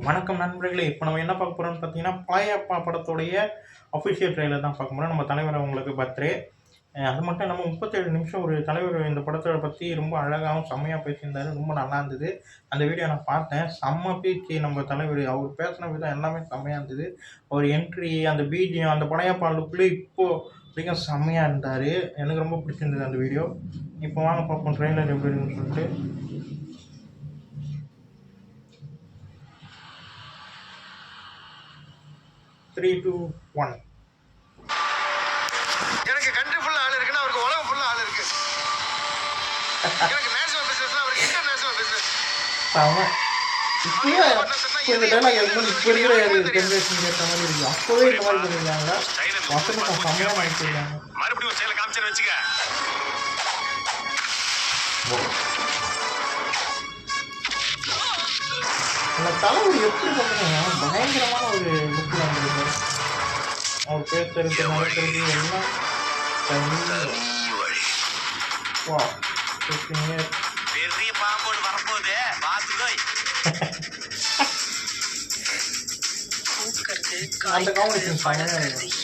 வணக்கம் நண்பர்களே! இப்போ நம்ம என்ன பார்க்க போறோம்னு பார்த்தீங்கன்னா, பழையப்பா படத்துடைய அஃபிஷியல் ட்ரெய்லர் தான் பார்க்க போறோம். நம்ம தலைவர் அவங்களுக்கு பர்த்டே. அது மட்டும் இல்லாம 37 நிமிஷம் ஒரு தலைவர் இந்த படத்த பத்தி ரொம்ப அழகாவும், செம்மையா பேசியிருந்தாரு. ரொம்ப நல்லா இருந்தது. அந்த வீடியோ நான் பார்த்தேன். செம்ம பேச்சு நம்ம தலைவர். அவர் பேசின விதம் எல்லாமே செம்மையா இருந்தது. அவர் என்ட்ரி, அந்த பிஜிஎம், அந்த படையப்பா லுக்லயே இப்போ வரைக்கும் செம்மையா இருந்தாரு. எனக்கு ரொம்ப பிடிச்சிருந்தது அந்த வீடியோ. இப்போ வாங்க பார்ப்போம் ட்ரெய்லர் எப்படி இருக்குன்னு சொல்லிட்டு. 3, 2, 1. எனக்கு கண்ட்ரி ஃபுல்லா ஆள் இருக்குன்னா அவருக்கு உலகம் ஃபுல்லா ஆள் இருக்கு. எனக்கு நேஷனல் பிசினஸ் அவருக்கு இன்டர்நேஷனல் பிசினஸ். ஆமா. இப்பயே இந்த டைலாக் எழுதும்போது இப்போ இருக்கிற ஜென்ரேஷன் ஏற்ற மாதிரி இருக்கு. அப்போவே இந்த மாதிரி பண்ணிருக்காங்களா? வசனத்தை செம்மையா மாற்றிருக்காங்க. மறுபடியும் ஒரு செயலை காமிச்சேன்னு வச்சுக்க. அந்த தலைவர் எப்படி பண்ணுங்க பயங்கரமான ஒரு லுக்கில் வந்துருக்கு. அவர் பேசுறது நடக்கிறது எல்லாம் வா பெரிய பாம்போடு வரப்போகுது பாத்துக்கோய். அந்த காம்பினேஷன் செம்மையா இருக்கும்.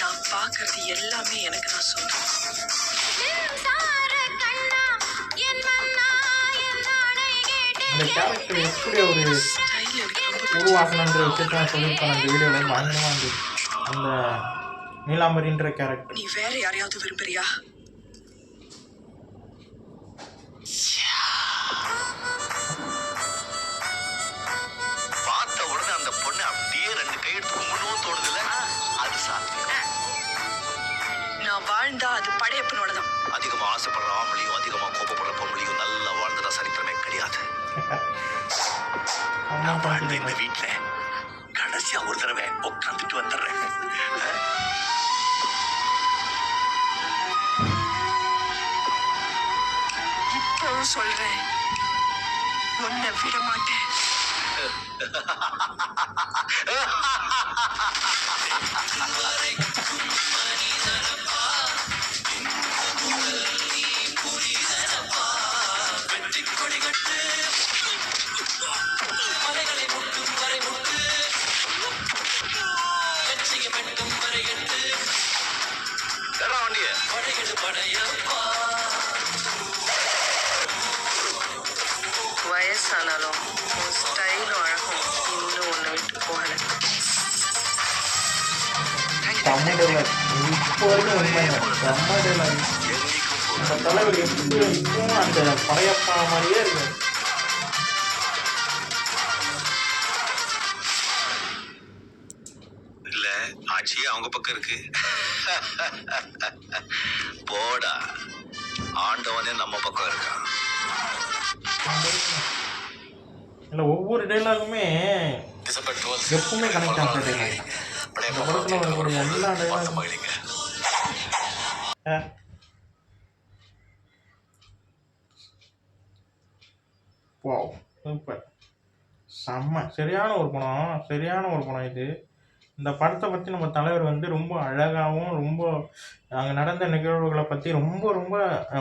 நான் பாக்குறது எல்லாமே எனக்கு நான் சொல்றேன். அந்த கேரக்டர் எப்படி ஒரு உருவாக்கணுன்ற விஷயத்த சொல்லியிருப்பாங்க அந்த வீடியோவில். பயங்கரமாக இருந்தது அந்த நீலாம்பரின்ற கேரக்டர். நீ வேற யாரையாவது விரும்புறியா? பார்த்த உடனே அந்த பொண்ணு அப்படியே ரெண்டு கை எடுத்து கும்பிடவும் தோணுதுல. அது சாத்தியம். நான் வாழ்ந்தா அது படையப்பனோட தான். அதிகமா ஆசைப்படுற ஆம்பளையும் அதிகமா கோபப்படுற பொம்பளையும் நல்லா வாழ்ந்ததா சரித்திரமே கிடையாது. நான் வாழ்ந்த இந்த வீட்டுல கடைசியா ஒரு தடவை உட்காந்துட்டு வந்துடுறேன். இப்பவும் சொல்றேன், உன்னை விட மாட்டேன். வயசானாலும் உன் ஸ்டைலும் அழகும் இன்னும் ஒன்று விட்டு போகல. செம்ம டைலாக். இப்போ வரைக்கும் உண்மையா செம்ம டைலாக். அந்த தலைவர் எப்படி இப்பவும் அந்த படையப்பா மாதிரியே இருக்கு. இல்ல ஆட்சியே அவங்க பக்கம் இருக்கு. போடா, ஆண்டவனே நம்ம பக்கம் இருக்கான். இல்லை ஒவ்வொரு டைலாகுமே எப்பவுமே கனெக்ட் ஆகிற டைலாக். இந்த படத்தில் வரக்கூடிய எல்லா டைலாகும் வாவ் சூப்பர் செம்ம சரியான ஒரு படம் இது. இந்த படத்தை பற்றி நம்ம தலைவர் வந்து ரொம்ப அழகாகவும் ரொம்ப அங்கே நடந்த நிகழ்வுகளை பற்றி ரொம்ப ரொம்ப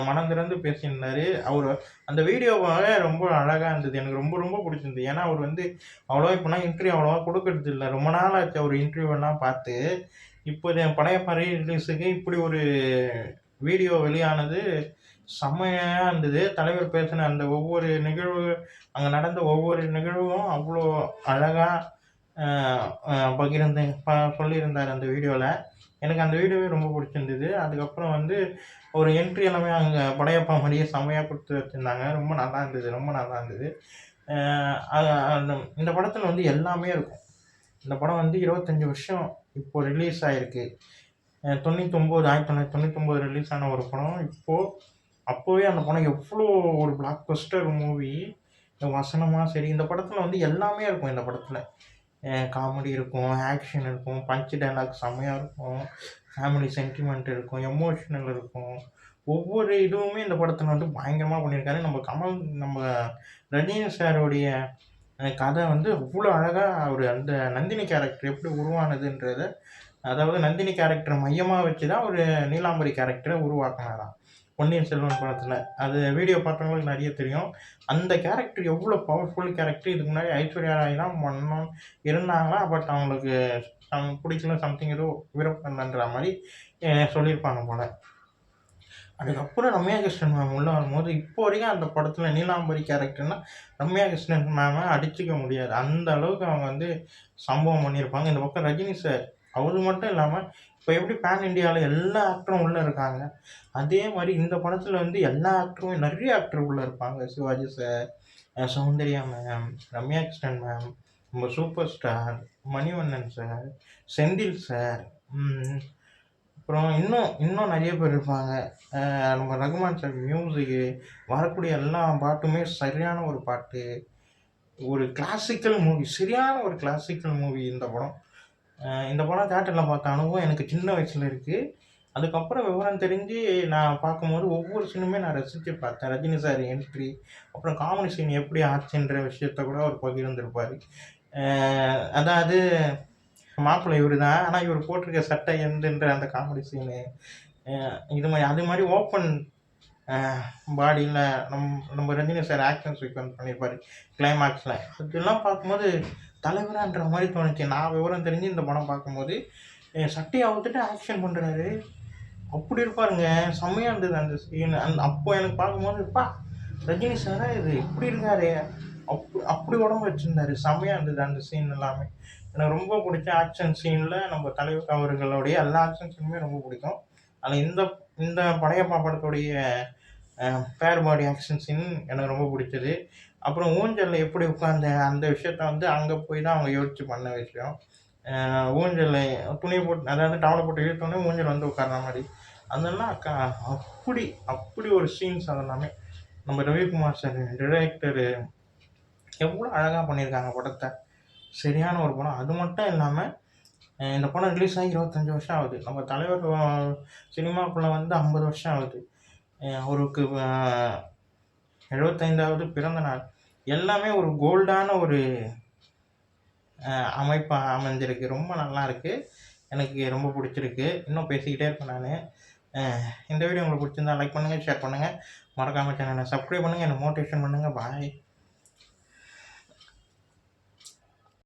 மனம் திறந்து பேசியிருந்தார். அவர் அந்த வீடியோவாகவே ரொம்ப அழகாக இருந்தது. எனக்கு ரொம்ப ரொம்ப பிடிச்சிருந்தது. ஏன்னா அவர் வந்து அவ்வளோவா இப்போனா இன்டர்வியூ அவ்வளோவா கொடுக்கறது இல்லை. ரொம்ப நாள் ஆச்சு அவர் இன்டர்வியூவெல்லாம் பார்த்து. இப்போ படையப்பா ரிலீஸுக்கு இப்படி ஒரு வீடியோ வெளியானது செம்மையாக இருந்தது. தலைவர் பேசின அந்த ஒவ்வொரு நிகழ்வு, அங்கே நடந்த ஒவ்வொரு நிகழ்வும் அவ்வளோ அழகாக சொல்லியிருந்தார் அந்த வீடியோவில். எனக்கு அந்த வீடியோவே ரொம்ப பிடிச்சிருந்தது. அதுக்கப்புறம் வந்து ஒரு என்ட்ரி எல்லாமே அங்கே படையப்பா மாதிரியே செம்மையாக கொடுத்து வச்சுருந்தாங்க. ரொம்ப நல்லா இருந்தது. இந்த படத்தில் வந்து எல்லாமே இருக்கும். இந்த படம் வந்து 25 வருஷம் இப்போ ரிலீஸ் ஆகிருக்கு. 1999 ரிலீஸ் ஆன ஒரு படம். அப்போவே அந்த படம் எவ்வளோ ஒரு பிளாக் பஸ்டர் மூவி. வசனமாக சரி, இந்த படத்தில் வந்து எல்லாமே இருக்கும். இந்த படத்தில் காமெடி இருக்கும், ஆக்ஷன் இருக்கும், பஞ்ச் டைலாக் செம்மையாக இருக்கும், ஃபேமிலி சென்டிமெண்ட் இருக்கும், எமோஷ்னல் இருக்கும். ஒவ்வொரு இதுவுமே இந்த படத்தில் வந்து பயங்கரமாக பண்ணியிருக்காரு. நம்ம ரஜினி சாருடைய கதை வந்து அவ்வளோ அழகாக அவர் அந்த நந்தினி கேரக்டர் எப்படி உருவானதுன்றத, அதாவது நந்தினி கேரக்டரை மையமாக வச்சு தான் ஒரு நீலாம்பரி கேரக்டரை உருவாக்கினாராம். பொன்னியின் செல்வன் படத்தில். அது வீடியோ பார்த்தவங்களுக்கு நிறைய தெரியும். அந்த கேரக்டர் எவ்வளோ பவர்ஃபுல் கேரக்டர். இதுக்கு முன்னாடி ஐஸ்வர்யா ராய் தான் பண்ணணும் இருந்தாங்களா, பட் அவங்களுக்கு பிடிக்கல, சம்திங் ஏதோ விருப்பம்ன்ற மாதிரி சொல்லியிருப்பாங்க போல. அதுக்கப்புறம் ரம்யா கிருஷ்ணன் மேம் உள்ளே வரும்போது இப்போ வரைக்கும் அந்த படத்தில் நீலாம்பரி கேரக்டர்னால் ரம்யா கிருஷ்ணன் மேமை அடிச்சுக்க முடியாது. அந்த அளவுக்கு அவங்க வந்து சம்பவம் பண்ணியிருப்பாங்க. இந்த பக்கம் ரஜினி சார் அவரு மட்டும் இல்லாமல் இப்போ எப்படி பேன் இண்டியாவில் எல்லா ஆக்டரும் உள்ளே இருக்காங்க, அதே மாதிரி இந்த படத்தில் வந்து எல்லா ஆக்டரும் நிறைய ஆக்டர் உள்ளே இருப்பாங்க. Sivaji sir, Soundarya ma'am, Ramya Krishnan ma'am, நம்ம super star Manivannan sir, Senthil sir, அப்புறம் இன்னும் இன்னும் நிறைய பேர் இருப்பாங்க. நம்ம ரகுமான் சார் மியூசிக்கு, வரக்கூடிய எல்லா பாட்டுமே சரியான ஒரு பாட்டு. ஒரு கிளாசிக்கல் மூவி, சரியான ஒரு கிளாசிக்கல் மூவி இந்த படம். இந்த படம் தியேட்டரில் பார்த்த அனுபவம் எனக்கு சின்ன வயசில் இருக்குது. அதுக்கப்புறம் விவரம் தெரிஞ்சு நான் பார்க்கும்போது ஒவ்வொரு சீனுமே நான் ரசித்து பார்த்தேன். ரஜினி சார் என்ட்ரி, அப்புறம் காமெடி சீன் எப்படி ஆச்சுன்ற விஷயத்த கூட அவர் பகிர்ந்திருப்பார். அதாவது மாப்பிள்ளை இவர் தான், ஆனால் இவர் போட்டிருக்க சட்டை எந்துன்ற அந்த காமெடி சீனு, இது மாதிரி அது மாதிரி ஓப்பன் பாடியில் நம்ம ரஜினி சார் ஆக்ஷன் சீக்வன்ஸ் பண்ணியிருப்பார் கிளைமேக்ஸில். அதெல்லாம் பார்க்கும்போது தலைவரான்ற மாதிரி தோணுச்சு. நான் விவரம் தெரிஞ்சு இந்த படம் பார்க்கும்போது சட்டையை அவுத்துட்டு ஆக்ஷன் பண்ணுறாரு, அப்படி இருப்பாருங்க. செம்மையாக இருந்தது அந்த சீன். அப்போ எனக்கு பார்க்கும்போது ரஜினி சாரா இது இப்படி இருக்காரு, அப்படி உடம்பு வச்சுருந்தாரு. செம்மையாக இருந்தது அந்த சீன் எல்லாமே. எனக்கு ரொம்ப பிடிச்ச ஆக்ஷன் சீனில் நம்ம தலைவர் அவர்களுடைய எல்லா ஆக்ஷன் சீனுமே ரொம்ப பிடிக்கும். அதில் இந்த படையப்பா படத்துடைய பேர் பாடி ஆக்ஷன் சீன் எனக்கு ரொம்ப பிடிச்சது. அப்புறம் ஊஞ்சலில் எப்படி உட்காந்த அந்த விஷயத்த வந்து அங்கே போய் தான் அவங்க யோசித்து பண்ண விஷயம். ஊஞ்சலில் துணியை போட்டு, அதாவது டவலை போட்டு இழுத்தோடனே ஊஞ்சல் வந்து உட்கார்ற மாதிரி, அதெல்லாம் அப்படி ஒரு சீன்ஸ். அதெல்லாமே நம்ம ரவிக்குமார் சார் டிரெக்டரு எவ்வளோ அழகாக பண்ணியிருக்காங்க படத்தை. சரியான ஒரு படம். அது மட்டும் இல்லாமல் இந்த படம் ரிலீஸ் ஆகி 25 வருஷம் ஆகுது. நம்ம தலைவர் சினிமாக்குள்ளே வந்து 50 வருஷம் ஆகுது. அவருக்கு 75வது பிறந்த நாள். எல்லாமே ஒரு கோல்டான ஒரு அமைப்பாக அமைஞ்சிருக்கு. ரொம்ப நல்லா இருக்குது, எனக்கு ரொம்ப பிடிச்சிருக்கு. இன்னும் பேசிக்கிட்டே இருப்பேன் நான். இந்த வீடியோ உங்களுக்கு பிடிச்சிருந்தா லைக் பண்ணுங்கள், ஷேர் பண்ணுங்கள், மறக்காமல் சேனலை சப்ஸ்கிரைப் பண்ணுங்கள், என்னை மோட்டிவேஷன் பண்ணுங்கள். பாய்.